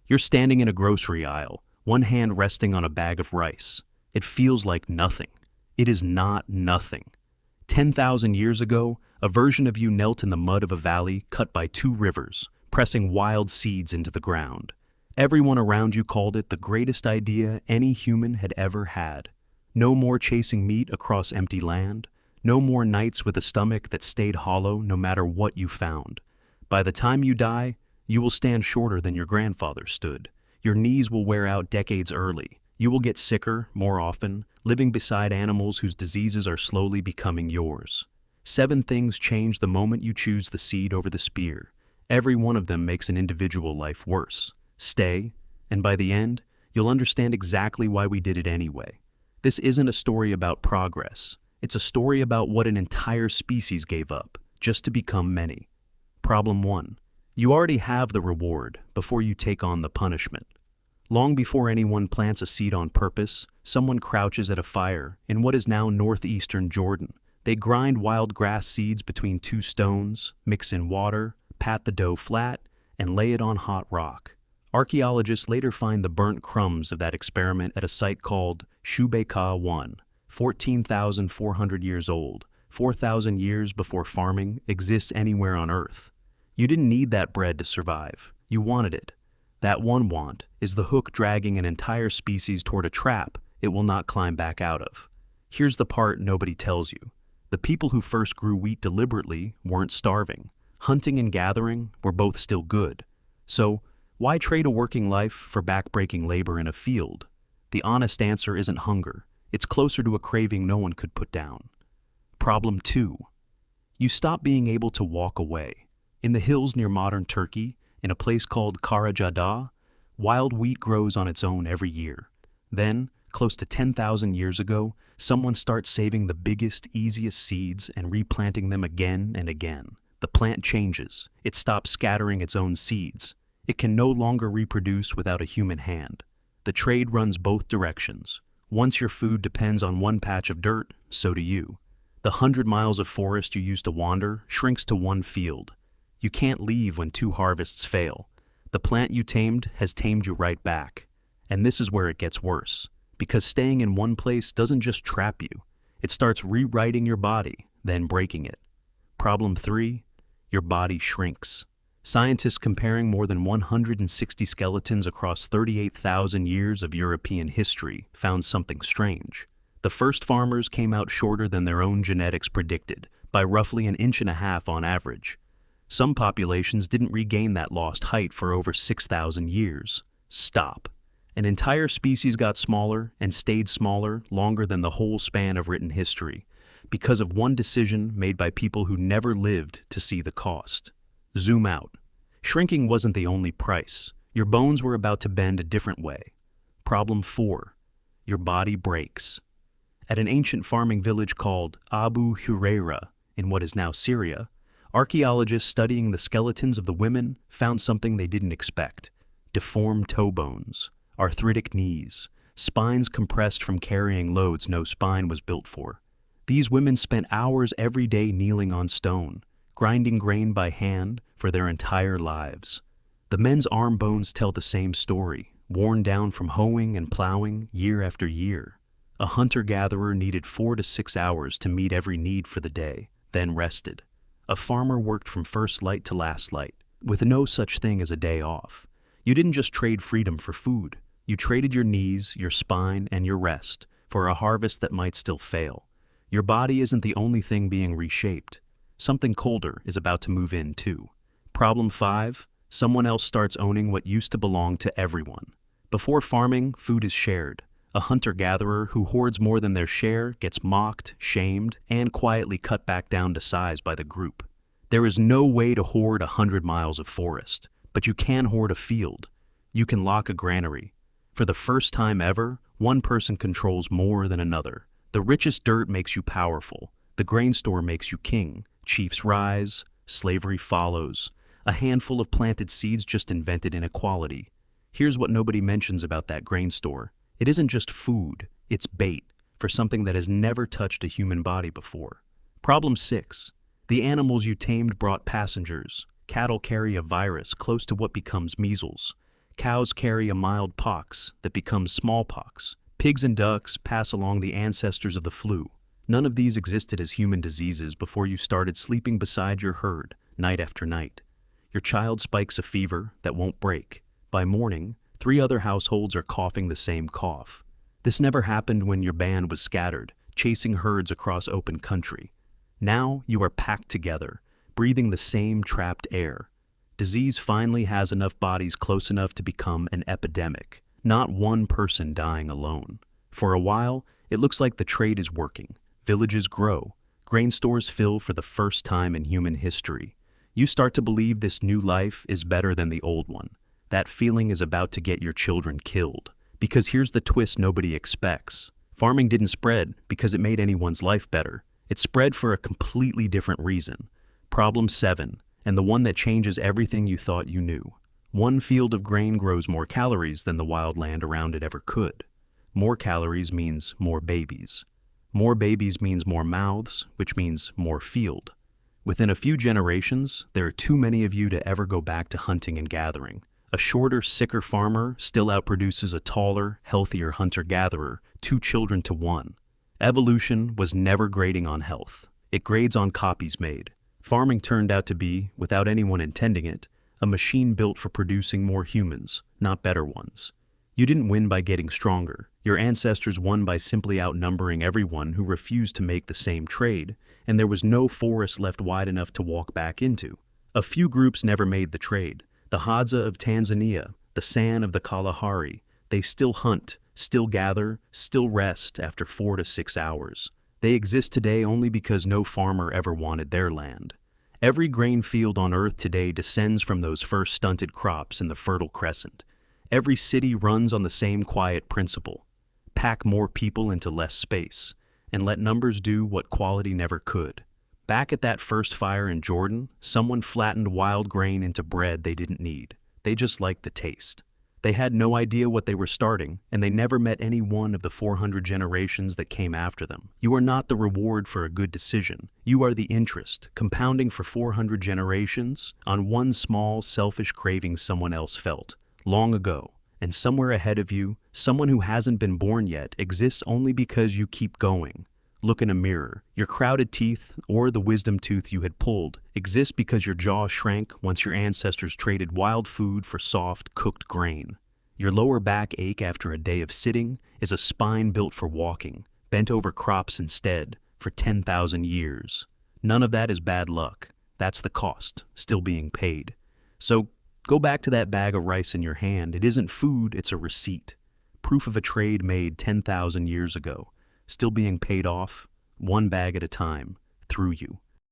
You're standing in a grocery aisle, one hand resting on a bag of rice. It feels like nothing. It is not nothing. 10,000 years ago, a version of you knelt in the mud of a valley cut by two rivers, pressing wild seeds into the ground. Everyone around you called it the greatest idea any human had ever had. No more chasing meat across empty land. No more nights with a stomach that stayed hollow no matter what you found. By the time you die, you will stand shorter than your grandfather stood. Your knees will wear out decades early. You will get sicker more often, living beside animals whose diseases are slowly becoming yours. 7 things change the moment you choose the seed over the spear. Every one of them makes an individual life worse. Stay, and by the end, you'll understand exactly why we did it anyway. This isn't a story about progress. It's a story about what an entire species gave up, just to become many. Problem 1. You already have the reward before you take on the punishment. Long before anyone plants a seed on purpose, someone crouches at a fire in what is now northeastern Jordan. They grind wild grass seeds between 2 stones, mix in water, pat the dough flat, and lay it on hot rock. Archaeologists later find the burnt crumbs of that experiment at a site called Shubekah 1, 14,400 years old, 4,000 years before farming exists anywhere on Earth. You didn't need that bread to survive. You wanted it. That one want is the hook dragging an entire species toward a trap it will not climb back out of. Here's the part nobody tells you. The people who first grew wheat deliberately weren't starving. Hunting and gathering were both still good. So, why trade a working life for back-breaking labor in a field? The honest answer isn't hunger. It's closer to a craving no one could put down. Problem 2. You stop being able to walk away. In the hills near modern Turkey, in a place called Karacadağ, wild wheat grows on its own every year. Then, close to 10,000 years ago, someone starts saving the biggest, easiest seeds and replanting them again and again. The plant changes. It stops scattering its own seeds. It can no longer reproduce without a human hand. The trade runs both directions. Once your food depends on one patch of dirt, so do you. The 100 miles of forest you used to wander shrinks to one field. You can't leave when 2 harvests fail. The plant you tamed has tamed you right back. And this is where it gets worse. Because staying in one place doesn't just trap you. It starts rewriting your body, then breaking it. Problem 3. Your body shrinks. Scientists comparing more than 160 skeletons across 38,000 years of European history found something strange. The first farmers came out shorter than their own genetics predicted, by roughly 1.5 inches on average. Some populations didn't regain that lost height for over 6,000 years. Stop. An entire species got smaller and stayed smaller longer than the whole span of written history, because of one decision made by people who never lived to see the cost. Zoom out. Shrinking wasn't the only price. Your bones were about to bend a different way. Problem 4. Your body breaks. At an ancient farming village called Abu Hureyra, in what is now Syria, archaeologists studying the skeletons of the women found something they didn't expect. Deformed toe bones, arthritic knees, spines compressed from carrying loads no spine was built for. These women spent hours every day kneeling on stone, grinding grain by hand for their entire lives. The men's arm bones tell the same story, worn down from hoeing and plowing year after year. A hunter-gatherer needed 4 to 6 hours to meet every need for the day, then rested. A farmer worked from first light to last light, with no such thing as a day off. You didn't just trade freedom for food. You traded your knees, your spine, and your rest for a harvest that might still fail. Your body isn't the only thing being reshaped. Something colder is about to move in, too. Problem 5. Someone else starts owning what used to belong to everyone. Before farming, food is shared. A hunter-gatherer who hoards more than their share gets mocked, shamed, and quietly cut back down to size by the group. There is no way to hoard 100 miles of forest, but you can hoard a field. You can lock a granary. For the first time ever, one person controls more than another. The richest dirt makes you powerful. The grain store makes you king. Chiefs rise, slavery follows. A handful of planted seeds just invented inequality. Here's what nobody mentions about that grain store. It isn't just food, it's bait for something that has never touched a human body before. Problem 6. The animals you tamed brought passengers. Cattle carry a virus close to what becomes measles. Cows carry a mild pox that becomes smallpox. Pigs and ducks pass along the ancestors of the flu. None of these existed as human diseases before you started sleeping beside your herd, night after night. Your child spikes a fever that won't break. By morning, 3 other households are coughing the same cough. This never happened when your band was scattered, chasing herds across open country. Now you are packed together, breathing the same trapped air. Disease finally has enough bodies close enough to become an epidemic, not one person dying alone. For a while, it looks like the trade is working. Villages grow. Grain stores fill for the first time in human history. You start to believe this new life is better than the old one. That feeling is about to get your children killed. Because here's the twist nobody expects. Farming didn't spread because it made anyone's life better. It spread for a completely different reason. Problem 7, and the one that changes everything you thought you knew. One field of grain grows more calories than the wild land around it ever could. More calories means more babies. More babies means more mouths, which means more field. Within a few generations, there are too many of you to ever go back to hunting and gathering. A shorter, sicker farmer still outproduces a taller, healthier hunter-gatherer, 2 children to 1. Evolution was never grading on health. It grades on copies made. Farming turned out to be, without anyone intending it, a machine built for producing more humans, not better ones. You didn't win by getting stronger. Your ancestors won by simply outnumbering everyone who refused to make the same trade, and there was no forest left wide enough to walk back into. A few groups never made the trade. The Hadza of Tanzania, the San of the Kalahari, they still hunt, still gather, still rest after 4 to 6 hours. They exist today only because no farmer ever wanted their land. Every grain field on Earth today descends from those first stunted crops in the Fertile Crescent. Every city runs on the same quiet principle. Pack more people into less space, and let numbers do what quality never could. Back at that first fire in Jordan, someone flattened wild grain into bread they didn't need. They just liked the taste. They had no idea what they were starting, and they never met any one of the 400 generations that came after them. You are not the reward for a good decision. You are the interest, compounding for 400 generations on one small, selfish craving someone else felt, long ago. And somewhere ahead of you, someone who hasn't been born yet exists only because you keep going. Look in a mirror. Your crowded teeth, or the wisdom tooth you had pulled, exist because your jaw shrank once your ancestors traded wild food for soft, cooked grain. Your lower back ache after a day of sitting is a spine built for walking, bent over crops instead, for 10,000 years. None of that is bad luck. That's the cost, still being paid. So go back to that bag of rice in your hand. It isn't food, it's a receipt. Proof of a trade made 10,000 years ago. Still being paid off, one bag at a time, through you.